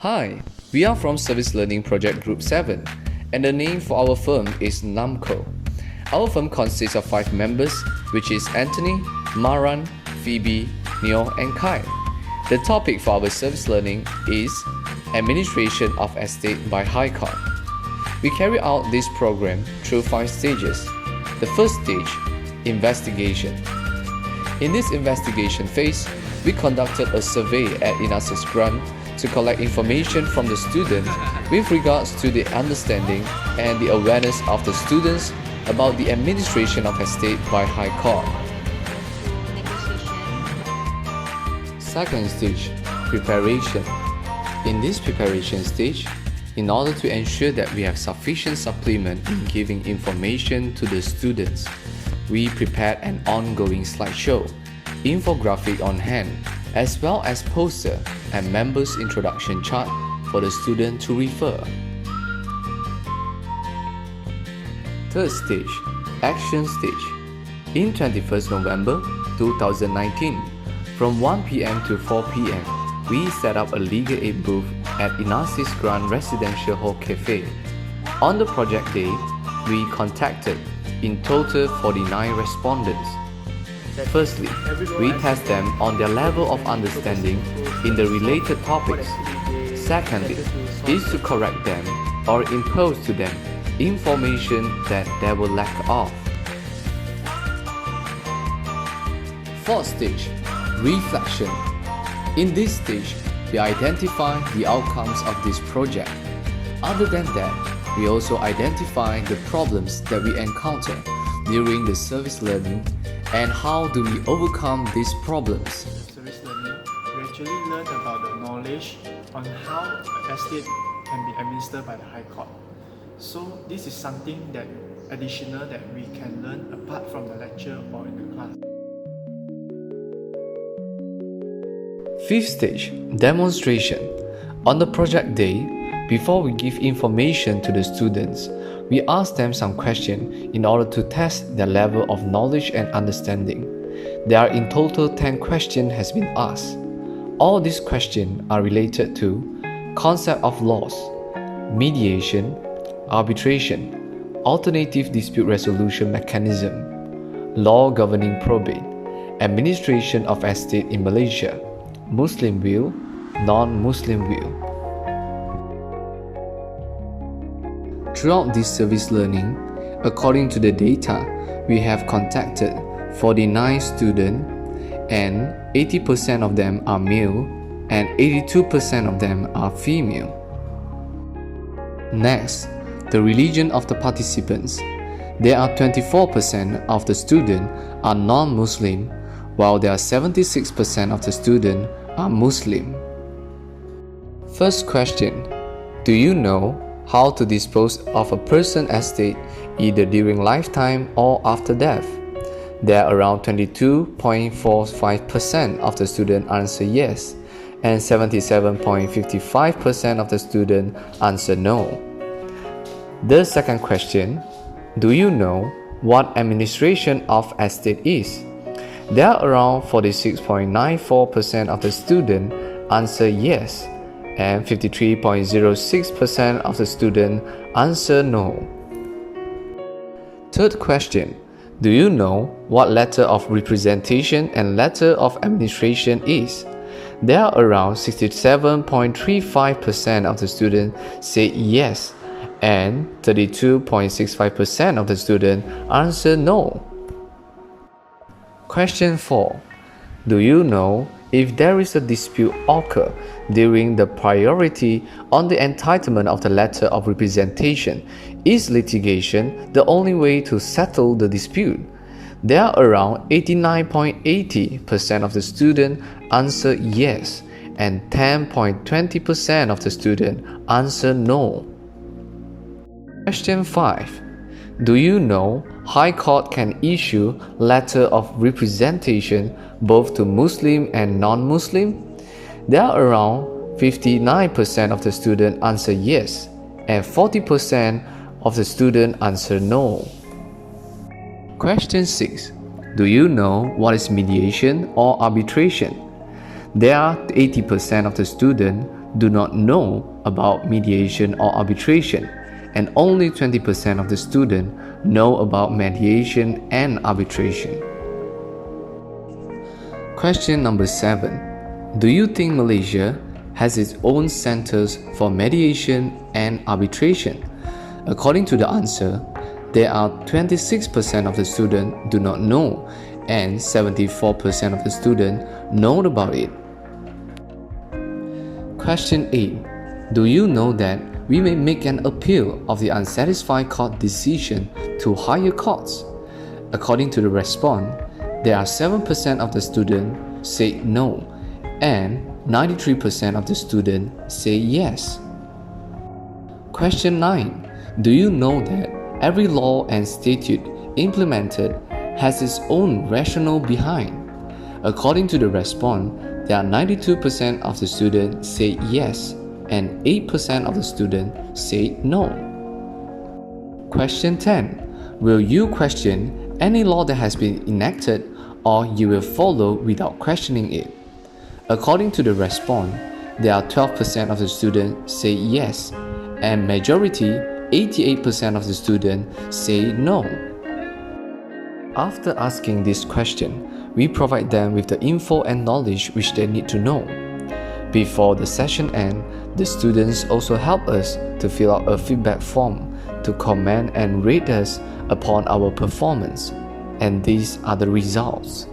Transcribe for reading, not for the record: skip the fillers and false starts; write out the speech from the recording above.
Hi, we are from Service Learning Project Group 7 and the name for our firm is NAMPH. Our firm consists of 5 members, which is Anthony, Maran, Phoebe, Neo and Kai. The topic for our service learning is Administration of Estate by High Court. We carry out this program through 5 stages. The first stage, investigation. In this investigation phase, we conducted a survey at Inasis Grant to collect information from the students with regards to the understanding and the awareness of the students about the administration of estate by High Court. Second stage, preparation. In this preparation stage, in order to ensure that we have sufficient supplement in giving information to the students, we prepared an ongoing slideshow, infographic on hand, as well as poster and members introduction chart for the student to refer. Third stage, action stage. In 21st November 2019, from 1 p.m. to 4 p.m., we set up a legal aid booth at Inasis Grant Residential Hall Cafe. On the project day, we contacted in total 49 respondents. Firstly, we test them on their level of understanding in the related topics. Secondly, is to correct them or impose to them information that they will lack of. Fourth stage, reflection. In this stage, we identify the outcomes of this project. Other than that, we also identify the problems that we encounter during the service learning and how do we overcome these problems. Service learning, we actually learn about the knowledge on how estate can be administered by the High Court. So this is something that additional that we can learn apart from the lecture or in the class. Fifth stage, demonstration. On the project day, before we give information to the students, we ask them some questions in order to test their level of knowledge and understanding. There are in total 10 questions has been asked. All these questions are related to concept of laws, mediation, arbitration, alternative dispute resolution mechanism, law governing probate, administration of estate in Malaysia, Muslim will, non-Muslim will. Throughout this service learning, according to the data, we have contacted 49 students and 80% of them are male and 82% of them are female. Next, the religion of the participants. There are 24% of the students are non-Muslim, while there are 76% of the students are Muslim. First question, do you know how to dispose of a person's estate either during lifetime or after death? There are around 22.45% of the students answer yes, and 77.55% of the students answer no. The second question, do you know what administration of estate is? There are around 46.94% of the students answer yes, and 53.06% of the students answer no. Third question, do you know what letter of representation and letter of administration is? There are around 67.35% of the students say yes, and 32.65% of the students answer no. Question 4. Do you know if there is a dispute occur during the priority on the entitlement of the letter of representation, is litigation the only way to settle the dispute? There are around 89.80% of the students answer yes, and 10.20% of the students answer no. Question 5. Do you know High Court can issue letter of representation both to Muslim and non-Muslim? There are around 59% of the students answer yes, and 40% of the students answer no. Question 6. Do you know what is mediation or arbitration? There are 80% of the students do not know about mediation or arbitration, and only 20% of the students know about mediation and arbitration. Question number 7. Do you think Malaysia has its own centers for mediation and arbitration? According to the answer, there are 26% of the students do not know and 74% of the students know about it. Question 8. Do you know that we may make an appeal of the unsatisfied court decision to higher courts? According to the response, there are 7% of the students say no and 93% of the students say yes. Question 9. Do you know that every law and statute implemented has its own rationale behind? According to the response, there are 92% of the students say yes and 8% of the students say no. Question 10. Will you question any law that has been enacted, or you will follow without questioning it? According to the response, there are 12% of the students say yes and majority 88% of the students say no. After asking this question, we provide them with the info and knowledge which they need to know. Before the session ends, the students also help us to fill out a feedback form to comment and rate us upon our performance. And these are the results.